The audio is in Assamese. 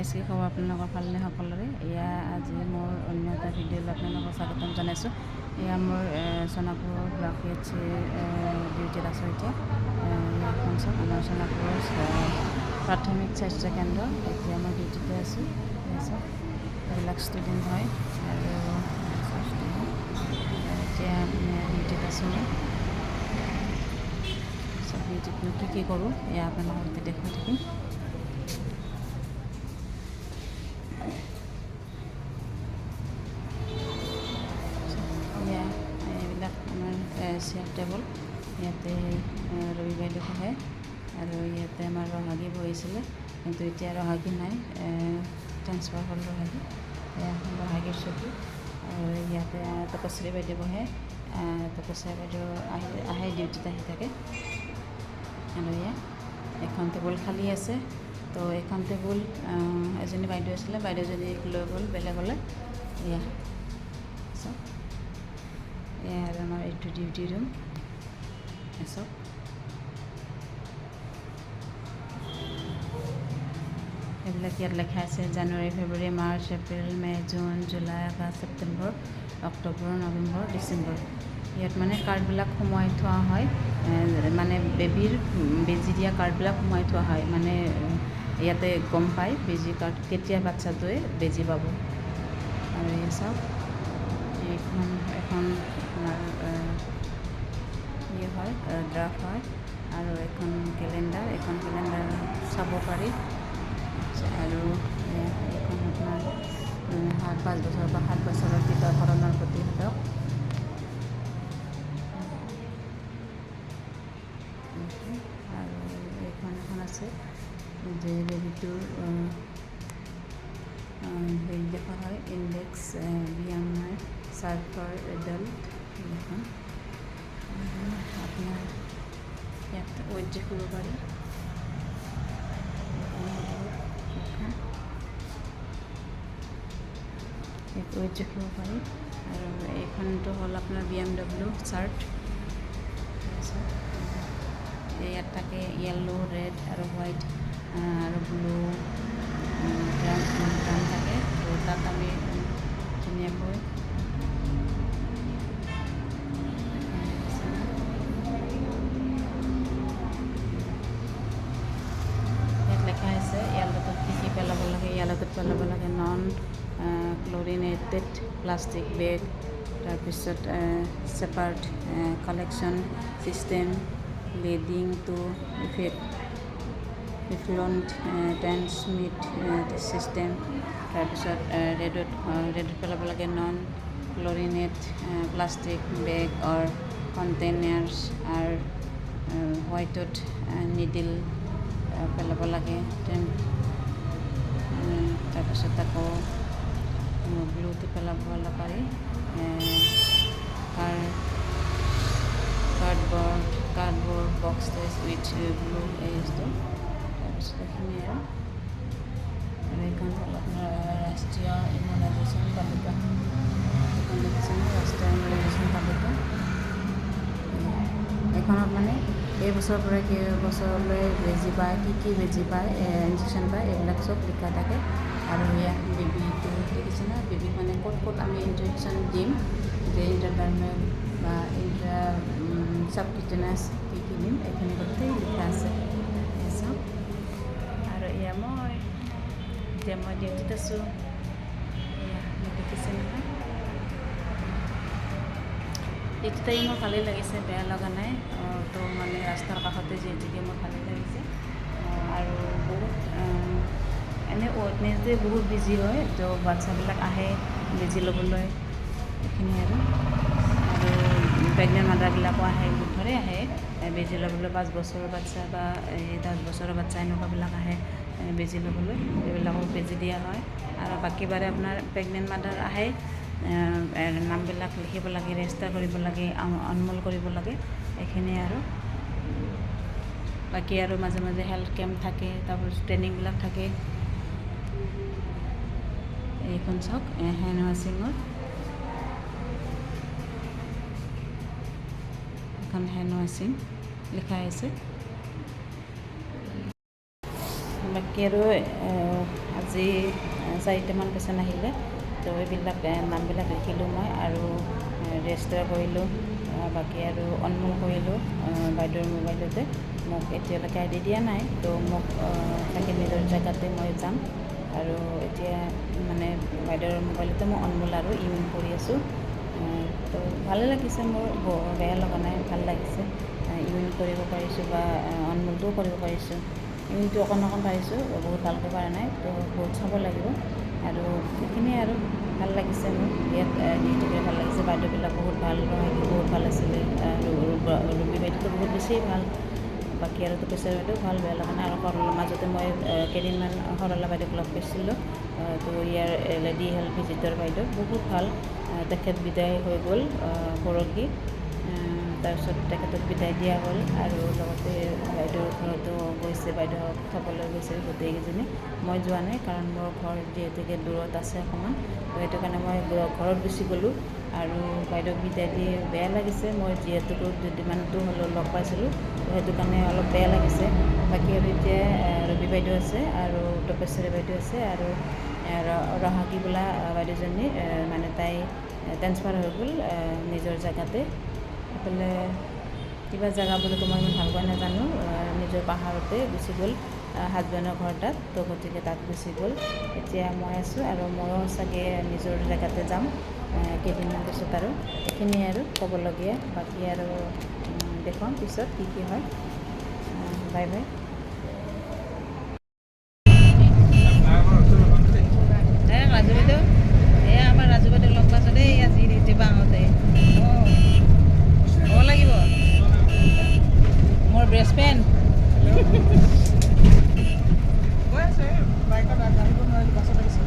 গাইজ কি খবৰ আপোনালোকৰ ভালনে সকলোৰে। এয়া আজি মোৰ অন্য এটা ভিডিঅ'লৈ আপোনালোকক স্বাগতম জনাইছোঁ। এয়া মোৰ সোণাপুৰ ব্লক PHC ডিউটিত আছোঁ এতিয়া। এখন চাওক আমাৰ সোণাপুৰৰ প্ৰাথমিক স্বাস্থ্য কেন্দ্ৰ। এতিয়া মই ডিউটিতে আছোঁ। চাওক এইবিলাক ষ্টুডেণ্ট হয় আৰু এতিয়া ডিউটিত আছোঁ মই। চব ডিউটিত মই কি কৰোঁ এয়া আপোনালোকক এতিয়া দেখুৱাই থাকিম। এইবিলাক আমাৰ চেয়াৰ টেবুল, ইয়াতে ৰবি বাইদেউ বহে আৰু ইয়াতে আমাৰ ৰহাগী বহিছিলে, কিন্তু এতিয়া ৰহাগী নাই, ট্ৰেন্সফাৰ হ'ল ৰহাগী। ৰহাগীৰ চকী আৰু ইয়াতে তপশ্ৰী বাইদেউ বহে। তপশ্ৰী বাইদেউ আহে ডিউটিত আহি থাকে আৰু এয়া এখন টেবুল খালী আছে। তো এখন টেবুল এজনী বাইদেউ আছিলে, বাইদেউজনীক লৈ গ'ল বেলেগলৈ। এয়া চাওক, এয়া আৰু আমাৰ এইটো ডিউটি ৰুম। চাওক এইবিলাক ইয়াত লেখা আছে জানুৱাৰী, ফেব্ৰুৱাৰী, মাৰ্চ, এপ্ৰিল, মে', জুন, জুলাই, আগষ্ট, ছেপ্টেম্বৰ, অক্টোবৰ, নৱেম্বৰ, ডিচেম্বৰ। ইয়াত মানে কাৰ্ডবিলাক সোমোৱাই থোৱা হয়, মানে বেবীৰ বেজী দিয়া কাৰ্ডবিলাক সোমোৱাই থোৱা হয়। মানে ইয়াতে গম পায় বেজী কাৰ্ড কেতিয়া বাচ্চাটোৱে বেজী পাব। আৰু এই চাওক এখন আপোনাৰ হয় ড্ৰাফ্ট হয় আৰু এখন কেলেণ্ডাৰ, এখন কেলেণ্ডাৰ চাব পাৰি। আৰু এইখন আপোনাৰ 5 বছৰ বা 7 বছৰৰ টীকাকৰণৰ প্ৰতিষেধক। আৰু এখন আছে যে বেবীটোৰ হেৰি দেখা হয়, index BMI chart for adult. এখন আপোনাৰ ইয়াত ৱেইট জুখিব পাৰি। ৱেইট জুখিব পাৰি। আৰু এইখনটো হ'ল আপোনাৰ BMW চাৰ্ট। ইয়াত থাকে য়েল্লো, ৰেড আৰু হোৱাইট আৰু ব্লু, ব্ৰাউন থাকে। তো তাত আমি ধুনীয়াকৈ লেখা আছে য়েল্লোটোত কি পেলাব লাগে। য়েল্লোটোত পেলাব লাগে নন ক্লৰিনেটেড প্লাষ্টিক বেগ, তাৰপিছত separate collection system, leading to effluent treatment system. তাৰপিছত ৰেডত পেলাব লাগে নন ক্লৰিনেট প্লাষ্টিক বেগ অৰ কণ্টেইনাৰ্ছ। আৰু হোৱাইটত নিডিল পেলাব লাগে। তাৰপিছত আকৌ ব্লুটো পেলাব পাৰি। কাৰ্ডবৰ্ড বক্স উইথ ব্লু এইটো। তাৰপিছত এইখিনি আৰু এইখন হ'ল আপোনাৰ ৰাষ্ট্ৰীয় ইমিউনাইজেশ্যন তালিকা। এইখন দেখিছেনে, ৰাষ্ট্ৰীয় ইমিউনাইজেশ্যন তালিকা। এইখনত মানে কেইবছৰৰ পৰা কেইবছৰলৈ বেজী পায়, কি বেজী পায়, ইনজেকশ্যন পায়, এইবিলাক চব লিখা থাকে। আৰু ইয়াত বেবীটো দেখিছেনে, বেবীক মানে ক'ত আমি ইনজেকশ্যন দিম, যে ইণ্টাৰডাৰ্মেল বা চাবকিউটেনাছ কি দিম, এইখিনি গোটেই লিখা আছে। চাওক আৰু এয়া মই ডিউটিত আছোঁ। এয়া দেখিছে নহয়, এইটো টাইম মোৰ ভালেই লাগিছে, বেয়া লগা নাই। তো মানে ৰাস্তাৰ কাষতে যিহেতুকে মোৰ ভালেই লাগিছে। আৰু বহুত এনেই ৱেডনেছডে বহুত বিজি হয়, তো বাচ্ছাবিলাক আহে বেজী ল'বলৈ। এইখিনি আৰু প্ৰেগনেণ্ট মাদাৰবিলাকো আহে, বুধবাৰে আহে বেজী ল'বলৈ। 5 বছৰৰ বাচ্চা বা 10 বছৰৰ বাচ্চা এনেকুৱাবিলাক আহে বেজী ল'বলৈ, এইবিলাকক বেজী দিয়া হয়। আৰু বাকী বাৰে আপোনাৰ প্ৰেগনেণ্ট মাদাৰ আহে, নামবিলাক লিখিব লাগে, ৰেজিষ্টাৰ কৰিব লাগে, আনমোল কৰিব লাগে, এইখিনি আৰু বাকী আৰু মাজে মাজে হেল্থ কেম্প থাকে, তাৰপিছত ট্ৰেইনিংবিলাক থাকে। এইখন চাওক হেণ্ড ৱাশ্বিঙৰ, এখন হেণ্ড ৱাশ্বিং লিখা আছে। বাকী আৰু আজি 4টামান পেচেণ্ট আহিলে, তো এইবিলাক নামবিলাক লিখিলোঁ মই আৰু ৰেজিষ্টাৰ কৰিলোঁ। বাকী আৰু অনমোল কৰিলোঁ বাইদেউৰ মোবাইলতে। মোক এতিয়ালৈকে আইডি দিয়া নাই, তো মোক তাকে নিজৰ জেগাতে মই যাম আৰু এতিয়া মানে বাইদেউৰ মোবাইলতে মই অনমোল আৰু ইউন কৰি আছোঁ। তো ভালে লাগিছে, মোৰ বেয়া লগা নাই, ভাল লাগিছে। ইউন কৰিব পাৰিছোঁ বা অনমোলটোও কৰিব পাৰিছোঁ। ইউনটো অকণ পাৰিছোঁ, বহুত ভালকৈ পৰা নাই, তো বহুত চাব লাগিব। আৰু সেইখিনিয়ে আৰু ভাল লাগিছে মোৰ ইয়াত ডিউটি কৰি ভাল লাগিছে। বাইদেউবিলাক বহুত ভাল, বহুত ভাল আছিলে আৰু ৰুবী বাইদেউটো বহুত বেছি ভাল। বাকী আৰু তপস্যা বাইদেউ ভাল, বেয়া লগা নাই। আৰু সৰলা মাজতে মই কেইদিনমান সৰলা বাইদেউক লগ পাইছিলোঁ, তো ইয়াৰ লেডি হেল্থ ভিজিটৰ বাইদেউ বহুত ভাল। তেখেত বিদায় হৈ গ'ল পৰহি, তাৰপিছত তেখেতক বিদায় দিয়া হ'ল আৰু লগতে বাইদেউৰ ঘৰতো গৈছে, বাইদেউক থ'বলৈ গৈছে গোটেইকেইজনী। মই যোৱা নাই, কাৰণ মোৰ ঘৰ যিহেতুকে দূৰত আছে অকণমান, তো সেইটো কাৰণে মই ঘৰত গুচি গ'লোঁ আৰু বাইদেউক বিদায় দি বেয়া লাগিছে। মই যিহেতুকে দুদিনমানতো হ'লেও লগ পাইছিলোঁ, সেইটো কাৰণে অলপ বেয়া লাগিছে। বাকী আৰু এতিয়া ৰবি বাইদেউ আছে আৰু তপস্যাৰী বাইদেউ আছে আৰু ৰহাগী বোলা বাইদেউজনী, মানে তাই ট্ৰেন্সফাৰ হৈ গ'ল নিজৰ জেগাতে। এইফালে কিবা জেগা বুলি মই ইমান ভালকৈ নাজানো, নিজৰ পাহাৰতে গুচি গ'ল হাজবেণ্ডৰ ঘৰ তাত, তো গতিকে তাত গুচি গ'ল। এতিয়া মই আছোঁ আৰু ময়ো চাগে নিজৰ জেগাতে যাম কেইদিনমান পিছত। আৰু এইখিনিয়ে আৰু ক'বলগীয়া, বাকী আৰু দেখুৱাম পিছত কি হয়। Bye bye. ৰাজু বাইদেউ, এয়া আমাৰ ৰাজু বাইদেউ লগ পাইছোঁ দেই আজি ডিউটি আহোঁতে। হ'ব লাগিব মোৰ বেষ্ট ফ্ৰেণ্ড। গৈ আছে বাইকত আহিব নোৱাৰিলোঁ, বাছত আহিছে।